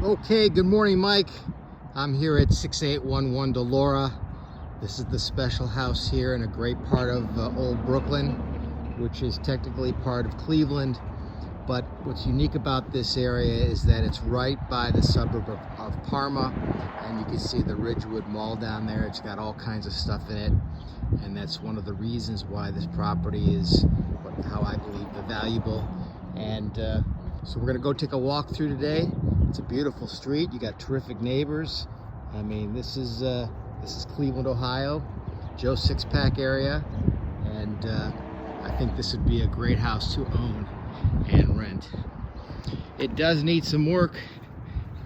Okay, good morning, Mike. I'm here at 6811 Delora. This is the special house here in a great part of Old Brooklyn, which is technically part of Cleveland. But what's unique about this area is that it's right by the suburb of Parma, and you can see the Ridgewood Mall down there. It's got all kinds of stuff in it, and that's one of the reasons why this property is, how I believe, valuable. And so we're gonna go take a walk through today. It's a beautiful street. You got terrific neighbors. I mean, this is Cleveland, Ohio, Joe Six-Pack area, and I think this would be a great house to own and rent. It does need some work,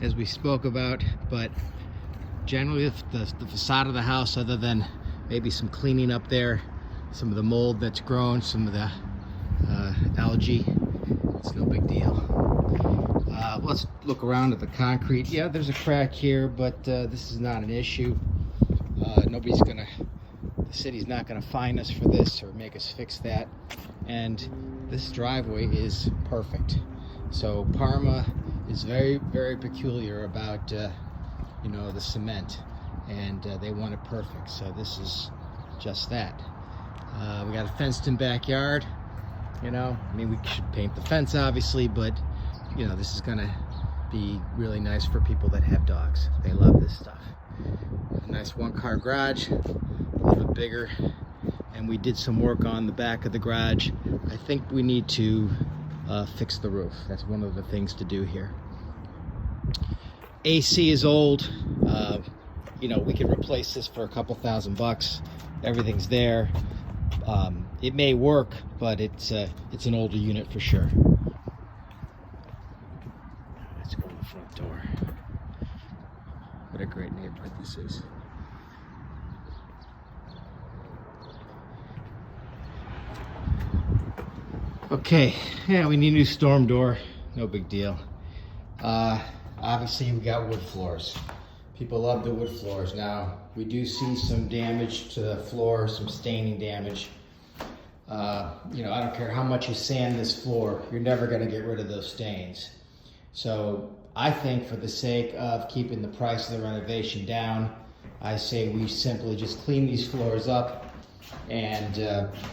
as we spoke about, but generally the facade of the house, other than maybe some cleaning up there, some of the mold that's grown, some of the algae, it's no big deal. Let's look around at the concrete. Yeah, there's a crack here, but this is not an issue. The city's not gonna fine us for this or make us fix that. And this driveway is perfect. So Parma is very, very peculiar about the cement, and they want it perfect. So this is just that. We got a fenced-in backyard. I mean, we should paint the fence, obviously, but this is gonna be really nice for people that have dogs. They love this stuff. A nice one-car garage, a little bit bigger, and we did some work on the back of the garage. I think we need to fix the roof. That's one of the things to do here. AC is old. We can replace this for a couple $1,000. Everything's there. It may work, but it's an older unit for sure. Let's go to the front door. What a great neighborhood this is. Okay, yeah, we need a new storm door. No big deal. Obviously, we got wood floors. People love the wood floors. Now, we do see some damage to the floor, some staining damage. I don't care how much you sand this floor, you're never going to get rid of those stains. So I think, for the sake of keeping the price of the renovation down, I say we simply just clean these floors up and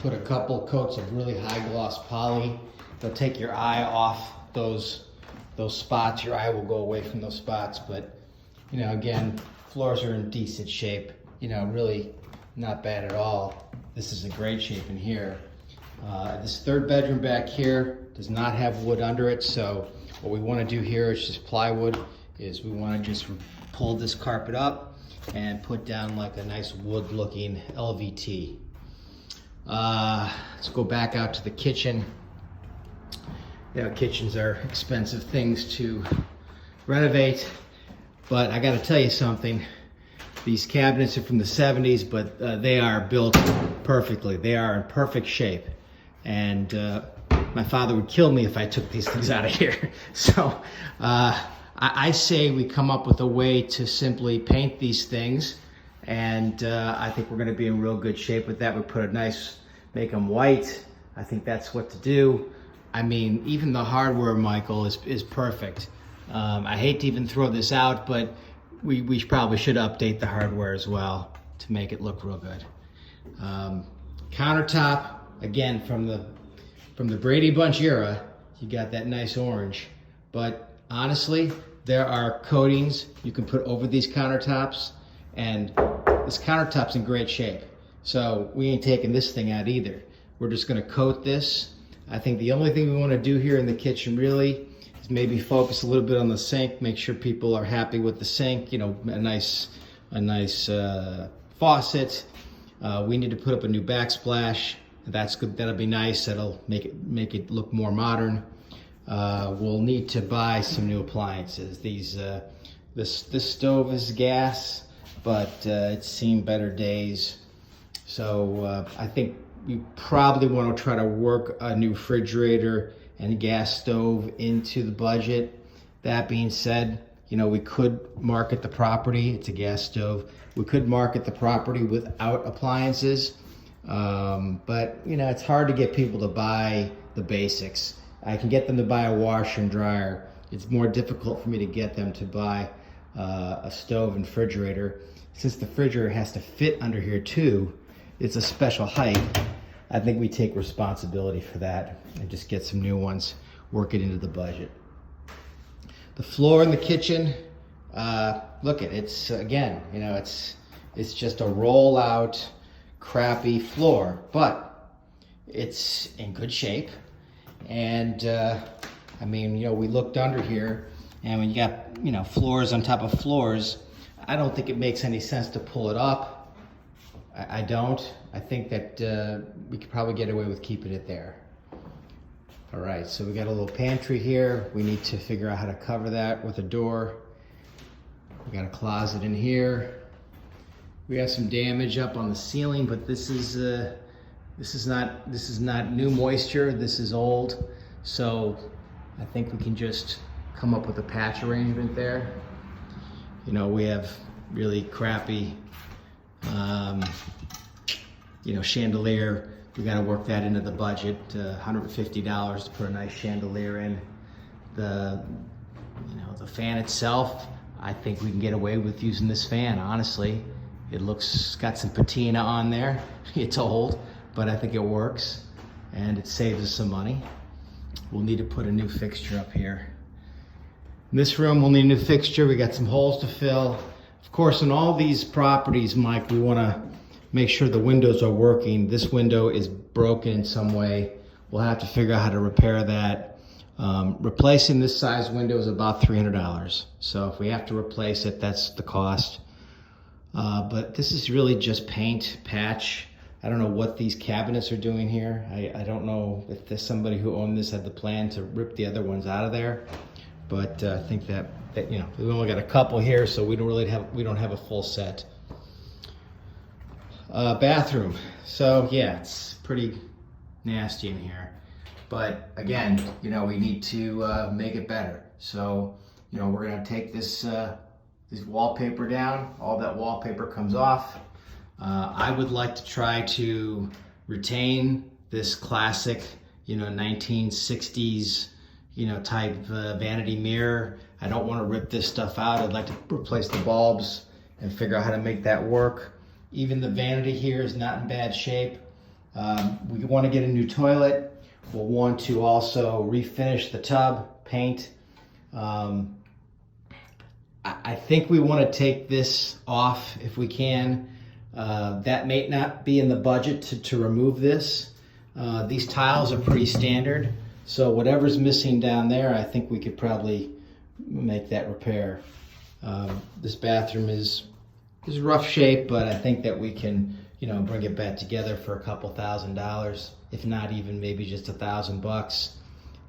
put a couple coats of really high gloss poly. They'll take your eye off those spots. Your eye will go away from those spots, but again, floors are in decent shape. Really not bad at all. This is in great shape in here. This third bedroom back here does not have wood under it, so what we want to do here is just plywood. We want to just pull this carpet up and put down like a nice wood looking LVT. Let's go back out to the kitchen. Kitchens are expensive things to renovate, but I got to tell you something. These cabinets are from the 70s, but they are built perfectly. They are in perfect shape. And my father would kill me if I took these things out of here. So I say we come up with a way to simply paint these things. And I think we're gonna be in real good shape with that. We make them white. I think that's what to do. I mean, even the hardware, Michael, is perfect. I hate to even throw this out, but we probably should update the hardware as well to make it look real good. Countertop, again, from the Brady Bunch era, you got that nice orange. But honestly, there are coatings you can put over these countertops, and this countertop's in great shape. So we ain't taking this thing out either. We're just gonna coat this. I think the only thing we wanna do here in the kitchen really is maybe focus a little bit on the sink, make sure people are happy with the sink, a nice faucet. We need to put up a new backsplash. That's good. That'll be nice. That'll make it look more modern. We'll need to buy some new appliances. This stove is gas, but it's seen better days. So I think we probably want to try to work a new refrigerator and a gas stove into the budget. That being said, we could market the property. It's a gas stove. We could market the property without appliances. But it's hard to get people to buy the basics. I can get them to buy a washer and dryer. it's more difficult for me to get them to buy a stove and refrigerator. Since the refrigerator has to fit under here too, it's a special height. I think we take responsibility for that and just get some new ones, work it into the budget. The floor in the kitchen, look at it's again, you know, it's just a roll out crappy floor, but it's in good shape. And I mean, you know, we looked under here, and when you got, you know, floors on top of floors, I don't think it makes any sense to pull it up. I don't. I think that we could probably get away with keeping it there. All right, so we got a little pantry here. We need to figure out how to cover that with a door. We got a closet in here. We have some damage up on the ceiling, but this is not new moisture. This is old, so I think we can just come up with a patch arrangement there. You know, we have really crappy, you know, chandelier. We got to work that into the budget. $150 to put a nice chandelier in. The fan itself, I think we can get away with using this fan, honestly. It's got some patina on there. It's old, but I think it works, and it saves us some money. We'll need to put a new fixture up here. In this room, we'll need a new fixture. We got some holes to fill. Of course, in all these properties, Mike, we want to make sure the windows are working. This window is broken in some way. We'll have to figure out how to repair that. Replacing this size window is about $300. So if we have to replace it, that's the cost. But this is really just paint, patch. I don't know what these cabinets are doing here. I don't know if there's somebody who owned this had the plan to rip the other ones out of there. But I think that you know, we only got a couple here, so we don't have a full set. Bathroom. So yeah, it's pretty nasty in here. But again, you know, we need to make it better. So, you know, we're gonna take this wallpaper down. All that wallpaper comes off. I would like to try to retain this classic, you know, 1960s, you know, type vanity mirror. I don't want to rip this stuff out. I'd like to replace the bulbs and figure out how to make that work. Even the vanity here is not in bad shape. We want to get a new toilet. We'll want to also refinish the tub, paint. I think we want to take this off if we can. That may not be in the budget to remove this. These tiles are pretty standard, so whatever's missing down there, I think we could probably make that repair. This bathroom is rough shape, but I think that we can, you know, bring it back together for a couple $1,000, if not even maybe just $1,000.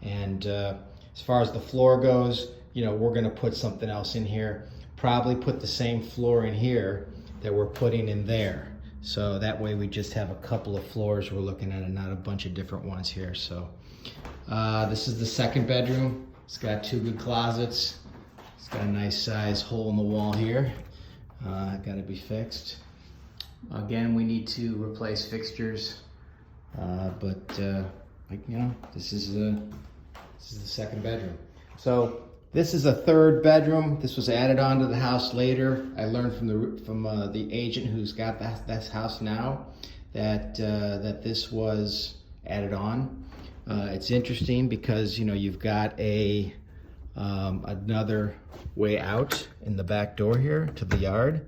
And as far as the floor goes, you know, we're gonna put something else in here. Probably put the same floor in here that we're putting in there. So that way we just have a couple of floors we're looking at and not a bunch of different ones here. So this is the second bedroom. It's got 2 good closets. It's got a nice size hole in the wall here. Got to be fixed. Again, we need to replace fixtures, but like, you know, this is the second bedroom. So this is a third bedroom. This was added on to the house later. I learned from the agent who's got that house now that that this was added on. It's interesting because, you know, you've got a another way out in the back door here to the yard.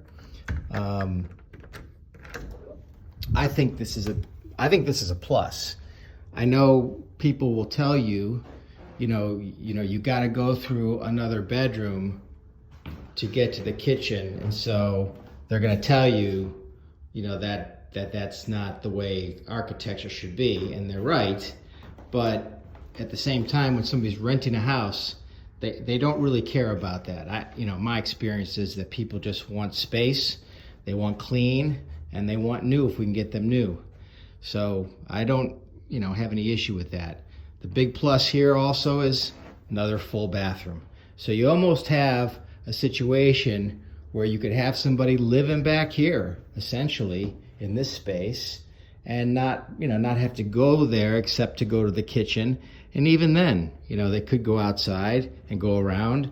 I think this is a plus. I know people will tell you, you got to go through another bedroom to get to the kitchen, and so they're going to tell you, that's not the way architecture should be, and they're right. But at the same time, when somebody's renting a house, they don't really care about that. My experience is that people just want space, they want clean, and they want new if we can get them new. So I don't, have any issue with that. The big plus here also is another full bathroom. So you almost have a situation where you could have somebody living back here, essentially, in this space, and not have to go there except to go to the kitchen, And even then, you know, they could go outside and go around,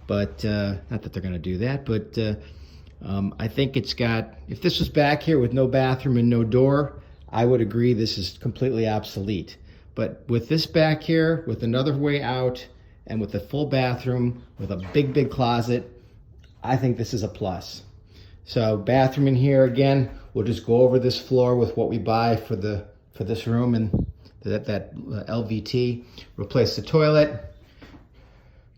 but not that they're going to do that, but I think it's got, if this was back here with no bathroom and no door, I would agree this is completely obsolete. But with this back here, with another way out, and with a full bathroom, with a big, big closet, I think this is a plus. So bathroom in here again, we'll just go over this floor with what we buy for this room and that LVT. Replace the toilet.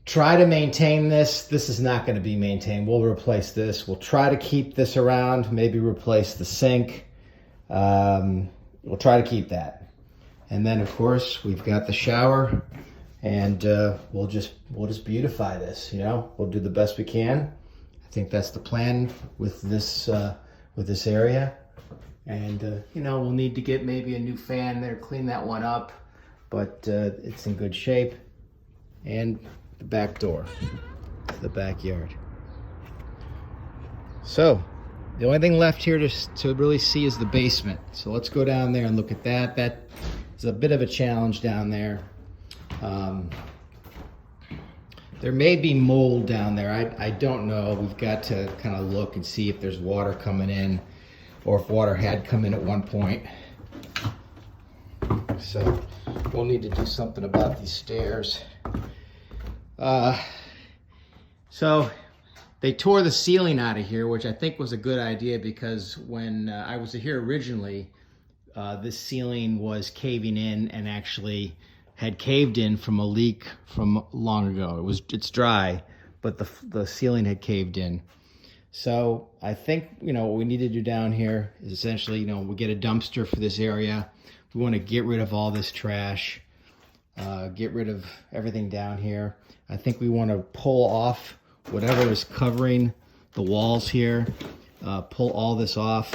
Try to maintain this. This is not going to be maintained. We'll replace this. We'll try to keep this around. Maybe replace the sink. We'll try to keep that. And then of course we've got the shower, and we'll just beautify this. You know, we'll do the best we can. I think that's the plan with this area. And you know, we'll need to get maybe a new fan there, clean that one up, but it's in good shape. And the back door to the backyard. So the only thing left here to really see is the basement. So let's go down there and look at that. That is a bit of a challenge down there. There may be mold down there. I don't know. We've got to kind of look and see if there's water coming in, or if water had come in at one point. So we'll need to do something about these stairs. So they tore the ceiling out of here, which I think was a good idea, because when I was here originally, this ceiling was caving in and actually had caved in from a leak from long ago. It's dry, but the ceiling had caved in. So I think, you know, what we need to do down here is essentially, you know, we get a dumpster for this area. We want to get rid of all this trash, get rid of everything down here. I think we want to pull off whatever is covering the walls here, pull all this off,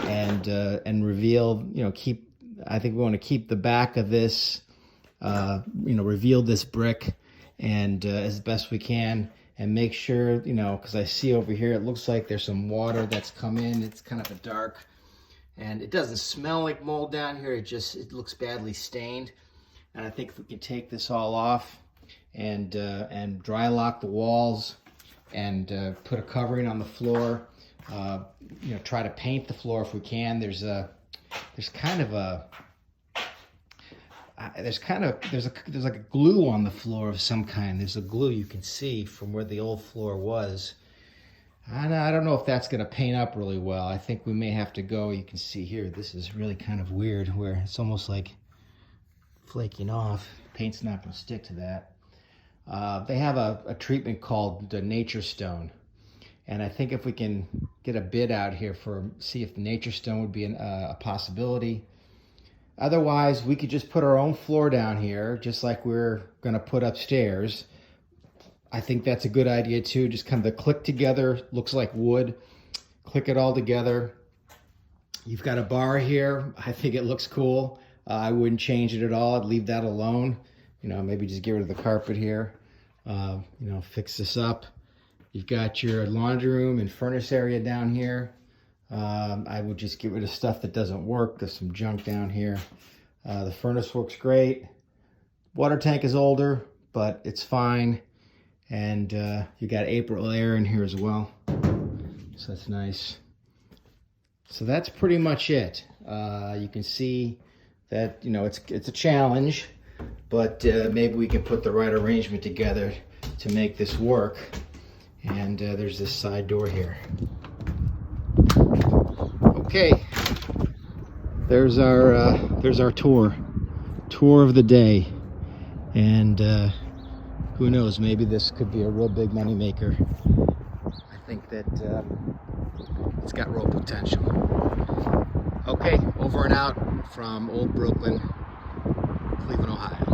and reveal, you know, I think we want to keep the back of this, you know, reveal this brick and as best we can, and make sure, you know, because I see over here, it looks like there's some water that's come in. It's kind of a dark, and it doesn't smell like mold down here. It looks badly stained. And I think if we can take this all off and dry lock the walls and put a covering on the floor, you know, try to paint the floor if we can. There's like a glue on the floor of some kind. There's a glue you can see from where the old floor was. I don't know if that's going to paint up really well. I think we may have to go. You can see here, this is really kind of weird, where it's almost like flaking off. Paint's not going to stick to that. They have a treatment called the Nature Stone, and I think if we can get a bid out here see if the Nature Stone would be a possibility. Otherwise, we could just put our own floor down here, just like we're going to put upstairs. I think that's a good idea too. Just kind of the click together, looks like wood. Click it all together. You've got a bar here. I think it looks cool. I wouldn't change it at all. I'd leave that alone. You know, maybe just get rid of the carpet here. You know, fix this up. You've got your laundry room and furnace area down here. I would just get rid of stuff that doesn't work. There's some junk down here. The furnace works great. Water tank is older, but it's fine. And you got April air in here as well. So that's nice. So that's pretty much it. You can see that, you know, it's a challenge, but maybe we can put the right arrangement together to make this work. And there's this side door here. Okay, there's our tour of the day, and who knows, maybe this could be a real big money maker. I think that it's got real potential. Okay, over and out from Old Brooklyn, Cleveland, Ohio.